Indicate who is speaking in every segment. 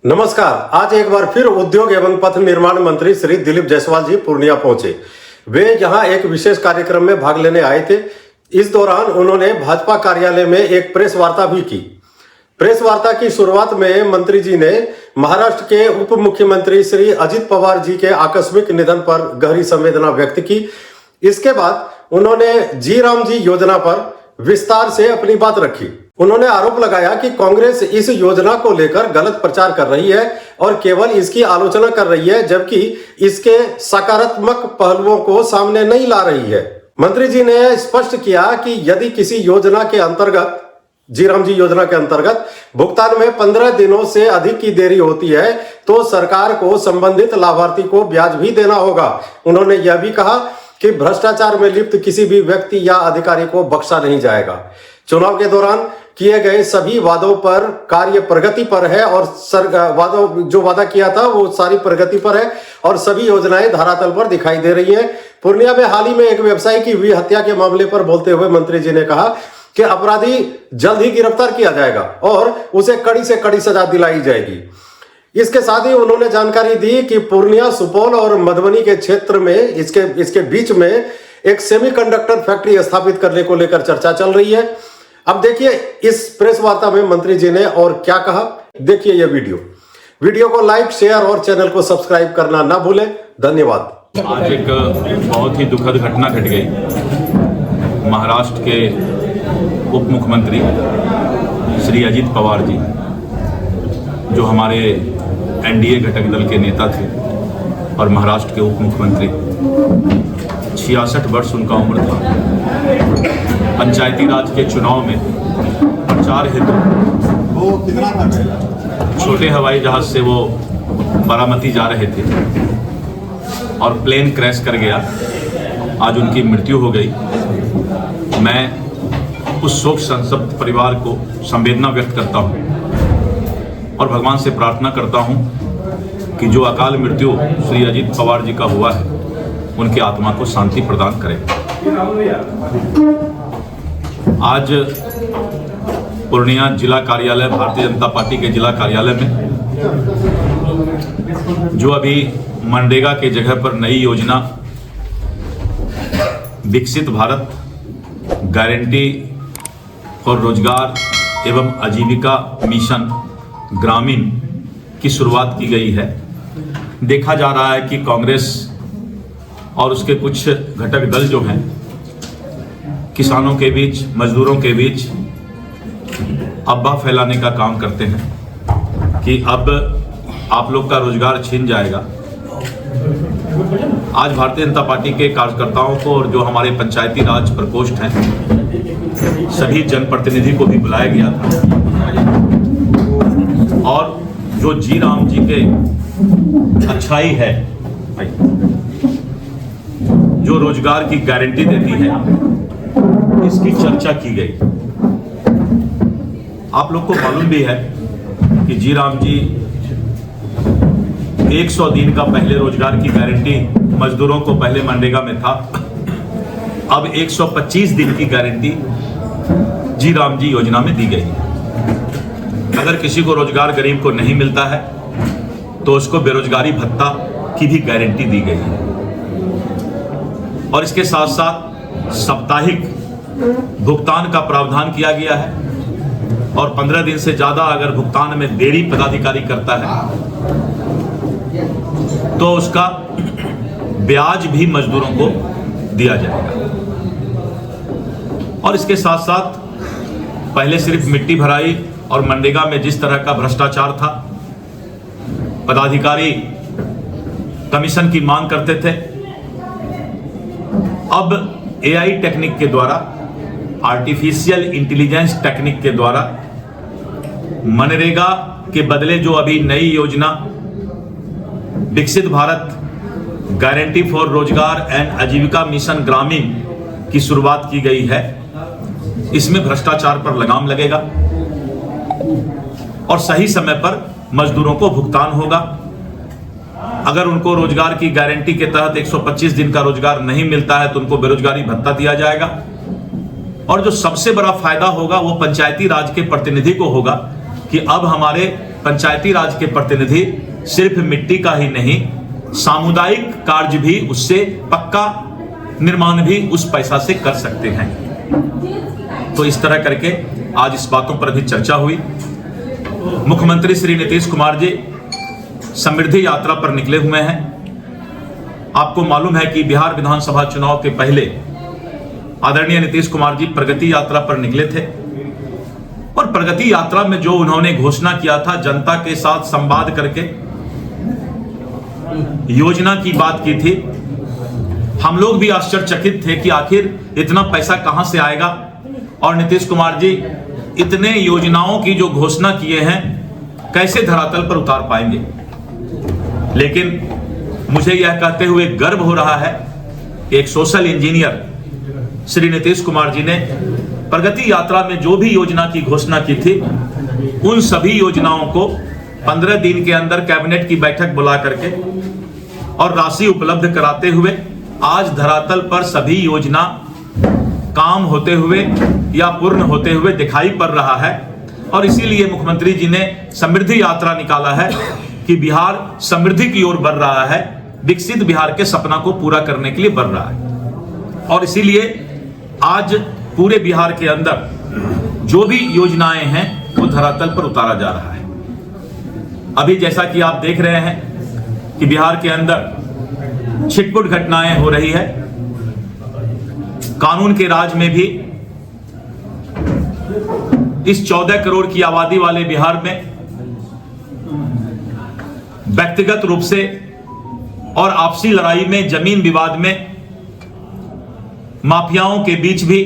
Speaker 1: नमस्कार। आज एक बार फिर उद्योग एवं पथ निर्माण मंत्री श्री दिलीप जायसवाल जी पूर्णिया पहुंचे। वे यहां एक विशेष कार्यक्रम में भाग लेने आए थे। इस दौरान उन्होंने भाजपा कार्यालय में एक प्रेस वार्ता भी की। प्रेस वार्ता की शुरुआत में मंत्री जी ने महाराष्ट्र के उप मुख्यमंत्री श्री अजित पवार जी के आकस्मिक निधन पर गहरी संवेदना व्यक्त की। इसके बाद उन्होंने जी राम जी योजना पर विस्तार से अपनी बात रखी। उन्होंने आरोप लगाया कि कांग्रेस इस योजना को लेकर गलत प्रचार कर रही है और केवल इसकी आलोचना कर रही है, जबकि इसके सकारात्मक पहलुओं को सामने नहीं ला रही है। मंत्री जी ने स्पष्ट किया कि यदि किसी योजना के अंतर्गत, जी राम जी योजना के अंतर्गत भुगतान में 15 दिनों से अधिक की देरी होती है तो सरकार को संबंधित लाभार्थी को ब्याज भी देना होगा। उन्होंने यह भी कहा कि भ्रष्टाचार में लिप्त किसी भी व्यक्ति या अधिकारी को बख्शा नहीं जाएगा। चुनाव के दौरान किए गए सभी वादों पर कार्य प्रगति पर है और जो वादा किया था वो सारी प्रगति पर है और सभी योजनाएं धरातल पर दिखाई दे रही हैं। पूर्णिया में हाल ही में एक व्यवसायी की हुई हत्या के मामले पर बोलते हुए मंत्री जी ने कहा कि अपराधी जल्द ही गिरफ्तार किया जाएगा और उसे कड़ी से कड़ी सजा दिलाई जाएगी। इसके साथ ही उन्होंने जानकारी दी कि पूर्णिया, सुपौल और मधुबनी के क्षेत्र में इसके बीच में एक सेमीकंडक्टर फैक्ट्री स्थापित करने को लेकर चर्चा चल रही है। अब देखिए इस प्रेस वार्ता में मंत्री जी ने और क्या कहा। देखिए यह वीडियो को लाइक, शेयर और चैनल को सब्सक्राइब करना ना भूलें। धन्यवाद।
Speaker 2: आज एक बहुत ही दुखद घटना घट गई। महाराष्ट्र के उप मुख्यमंत्री श्री अजित पवार जी, जो हमारे एनडीए घटक दल के नेता थे और महाराष्ट्र के उप मुख्यमंत्री, 66 वर्ष उनका उम्र था। पंचायती राज के चुनाव में प्रचार हेतु छोटे हवाई जहाज से वो बारामती जा रहे थे और प्लेन क्रैश कर गया। आज उनकी मृत्यु हो गई। मैं उस शोक संतप्त परिवार को संवेदना व्यक्त करता हूं और भगवान से प्रार्थना करता हूं कि जो अकाल मृत्यु श्री अजित पवार जी का हुआ है, उनकी आत्मा को शांति प्रदान करें। आज पूर्णिया जिला कार्यालय, भारतीय जनता पार्टी के जिला कार्यालय में जो अभी मनरेगा के जगह पर नई योजना विकसित भारत गारंटी फॉर रोजगार एवं आजीविका मिशन ग्रामीण की शुरुआत की गई है, देखा जा रहा है कि कांग्रेस और उसके कुछ घटक दल जो हैं किसानों के बीच, मजदूरों के बीच अफवाह फैलाने का काम करते हैं कि अब आप लोग का रोजगार छीन जाएगा। आज भारतीय जनता पार्टी के कार्यकर्ताओं को और जो हमारे पंचायती राज प्रकोष्ठ हैं, सभी जनप्रतिनिधि को भी बुलाया गया था और जो जी राम जी के अच्छाई है, जो रोजगार की गारंटी देती है, इसकी चर्चा की गई। आप लोग को मालूम भी है कि जी राम जी 100 दिन का पहले रोजगार की गारंटी मजदूरों को पहले मनरेगा में था, अब 125 दिन की गारंटी जी राम जी योजना में दी गई। अगर किसी को रोजगार गरीब को नहीं मिलता है तो उसको बेरोजगारी भत्ता की भी गारंटी दी गई है और इसके साथ साथ साप्ताहिक भुगतान का प्रावधान किया गया है और 15 दिन से ज्यादा अगर भुगतान में देरी पदाधिकारी करता है तो उसका ब्याज भी मजदूरों को दिया जाएगा। और इसके साथ साथ पहले सिर्फ मिट्टी भराई और मनरेगा में जिस तरह का भ्रष्टाचार था, पदाधिकारी कमीशन की मांग करते थे, अब एआई टेक्निक के द्वारा, आर्टिफिशियल इंटेलिजेंस टेक्निक के द्वारा मनरेगा के बदले जो अभी नई योजना विकसित भारत गारंटी फॉर रोजगार एंड आजीविका मिशन ग्रामीण की शुरुआत की गई है, इसमें भ्रष्टाचार पर लगाम लगेगा और सही समय पर मजदूरों को भुगतान होगा। अगर उनको रोजगार की गारंटी के तहत 125 दिन का रोजगार नहीं मिलता है तो उनको बेरोजगारी भत्ता दिया जाएगा और जो सबसे बड़ा फायदा होगा वो पंचायती राज के प्रतिनिधि को होगा कि अब हमारे पंचायती राज के प्रतिनिधि सिर्फ मिट्टी का ही नहीं, सामुदायिक कार्य भी उससे, पक्का निर्माण भी उस पैसा से कर सकते हैं। तो इस तरह करके आज इस बातों पर भी चर्चा हुई। मुख्यमंत्री श्री नीतीश कुमार जी समृद्धि यात्रा पर निकले हुए हैं। आपको मालूम है कि बिहार विधानसभा चुनाव के पहले आदरणीय नीतीश कुमार जी प्रगति यात्रा पर निकले थे और प्रगति यात्रा में जो उन्होंने घोषणा किया था, जनता के साथ संवाद करके योजना की बात की थी। हम लोग भी आश्चर्यचकित थे कि आखिर इतना पैसा कहां से आएगा और नीतीश कुमार जी इतने योजनाओं की जो घोषणा किए हैं कैसे धरातल पर उतार पाएंगे। लेकिन मुझे यह कहते हुए गर्व हो रहा है कि एक सोशल इंजीनियर श्री नीतीश कुमार जी ने प्रगति यात्रा में जो भी योजना की घोषणा की थी, उन सभी योजनाओं को 15 दिन के अंदर कैबिनेट की बैठक बुला करके और राशि उपलब्ध कराते हुए आज धरातल पर सभी योजना काम होते हुए या पूर्ण होते हुए दिखाई पड़ रहा है। और इसीलिए मुख्यमंत्री जी ने समृद्धि यात्रा निकाला है कि बिहार समृद्धि की ओर बढ़ रहा है, विकसित बिहार के सपना को पूरा करने के लिए बढ़ रहा है। और इसीलिए आज पूरे बिहार के अंदर जो भी योजनाएं हैं वो धरातल पर उतारा जा रहा है। अभी जैसा कि आप देख रहे हैं कि बिहार के अंदर छिटपुट घटनाएं हो रही है। कानून के राज में भी इस 14 करोड़ की आबादी वाले बिहार में व्यक्तिगत रूप से और आपसी लड़ाई में, जमीन विवाद में, माफियाओं के बीच भी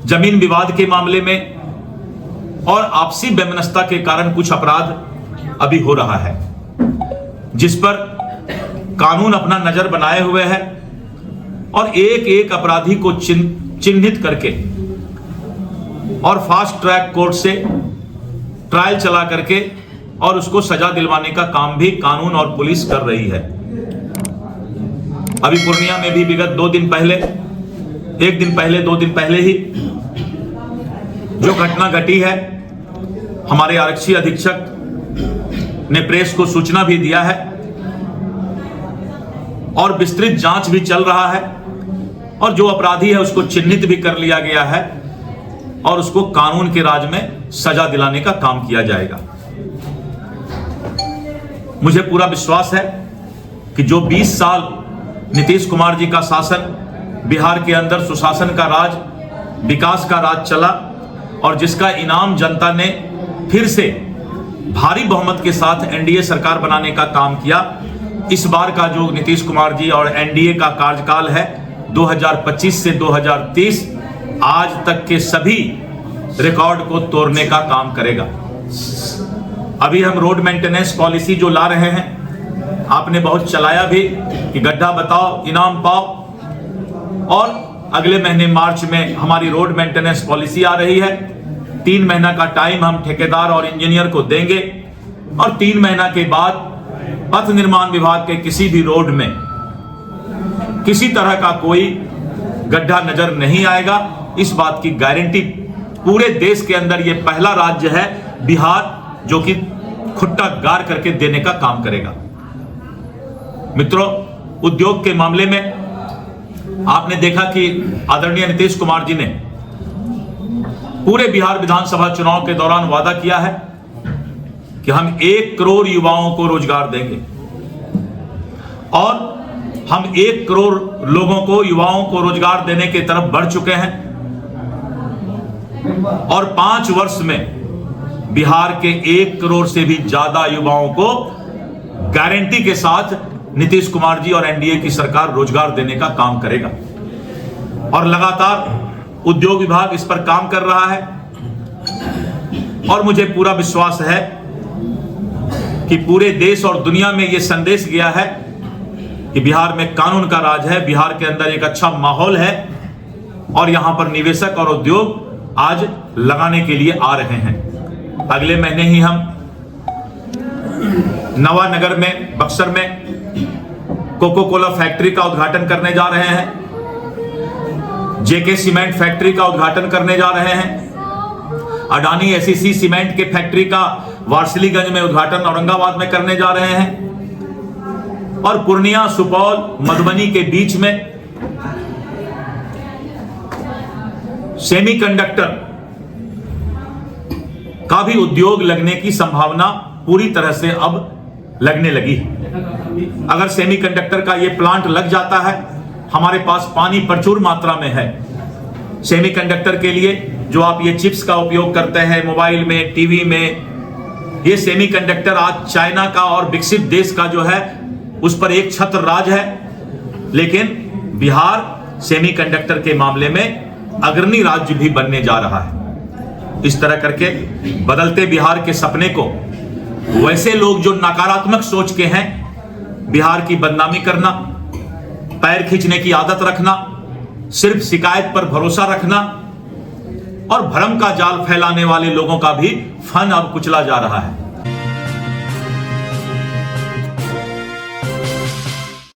Speaker 2: जमीन विवाद के मामले में और आपसी वैमनस्यता के कारण कुछ अपराध अभी हो रहा है, जिस पर कानून अपना नजर बनाए हुए है और एक एक अपराधी को चिन्हित करके और फास्ट ट्रैक कोर्ट से ट्रायल चला करके और उसको सजा दिलवाने का काम भी कानून और पुलिस कर रही है। अभी पूर्णिया में भी विगत 2 दिन पहले, 1 दिन पहले, 2 दिन पहले ही जो घटना घटी है, हमारे आरक्षी अधीक्षक ने प्रेस को सूचना भी दिया है और विस्तृत जांच भी चल रहा है और जो अपराधी है उसको चिन्हित भी कर लिया गया है और उसको कानून के राज में सजा दिलाने का काम किया जाएगा। मुझे पूरा विश्वास है कि जो 20 साल नीतीश कुमार जी का शासन, बिहार के अंदर सुशासन का राज, विकास का राज चला और जिसका इनाम जनता ने फिर से भारी बहुमत के साथ एनडीए सरकार बनाने का काम किया, इस बार का जो नीतीश कुमार जी और एनडीए का कार्यकाल है 2025 से 2030 आज तक के सभी रिकॉर्ड को तोड़ने का काम करेगा। अभी हम रोड मेंटेनेंस पॉलिसी जो ला रहे हैं, आपने बहुत चलाया भी कि गड्ढा बताओ इनाम पाओ, और अगले महीने मार्च में हमारी रोड मेंटेनेंस पॉलिसी आ रही है। 3 महीना का टाइम हम ठेकेदार और इंजीनियर को देंगे और 3 महीना के बाद पथ निर्माण विभाग के किसी भी रोड में किसी तरह का कोई गड्ढा नजर नहीं आएगा। इस बात की गारंटी पूरे देश के अंदर ये पहला राज्य है बिहार जो कि खुट्टा गाड़ करके देने का काम करेगा। मित्रों, उद्योग के मामले में आपने देखा कि आदरणीय नीतीश कुमार जी ने पूरे बिहार विधानसभा चुनाव के दौरान वादा किया है कि हम 1 करोड़ युवाओं को रोजगार देंगे और हम 1 करोड़ लोगों को, युवाओं को रोजगार देने की तरफ बढ़ चुके हैं और 5 वर्ष में बिहार के 1 करोड़ से भी ज्यादा युवाओं को गारंटी के साथ नीतीश कुमार जी और एनडीए की सरकार रोजगार देने का काम करेगा और लगातार उद्योग विभाग इस पर काम कर रहा है। और मुझे पूरा विश्वास है कि पूरे देश और दुनिया में यह संदेश गया है कि बिहार में कानून का राज है, बिहार के अंदर एक अच्छा माहौल है और यहां पर निवेशक और उद्योग आज लगाने के लिए आ रहे हैं। अगले महीने ही हम नवानगर में, बक्सर में कोको कोला फैक्ट्री का उद्घाटन करने जा रहे हैं, जेके सीमेंट फैक्ट्री का उद्घाटन करने जा रहे हैं, अडानी एसईसी सीमेंट के फैक्ट्री का वारसिलीगंज में उद्घाटन औरंगाबाद में करने जा रहे हैं और पूर्णिया, सुपौल, मधुबनी के बीच में सेमीकंडक्टर का भी उद्योग लगने की संभावना पूरी तरह से अब लगने लगी है। अगर सेमीकंडक्टर का यह प्लांट लग जाता है, हमारे पास पानी प्रचुर मात्रा में है। सेमीकंडक्टर के लिए जो आप ये चिप्स का उपयोग करते हैं मोबाइल में, टीवी में, ये सेमीकंडक्टर आज चाइना का और विकसित देश का जो है उस पर एक छत्र राज है। लेकिन बिहार सेमीकंडक्टर के मामले में अग्रणी राज्य भी बनने जा रहा है। इस तरह करके बदलते बिहार के सपने को वैसे लोग जो नकारात्मक सोच के हैं, बिहार की बदनामी करना, पैर खींचने की आदत रखना, सिर्फ शिकायत पर भरोसा रखना और भ्रम का जाल फैलाने वाले लोगों का भी फन अब कुचला जा रहा है।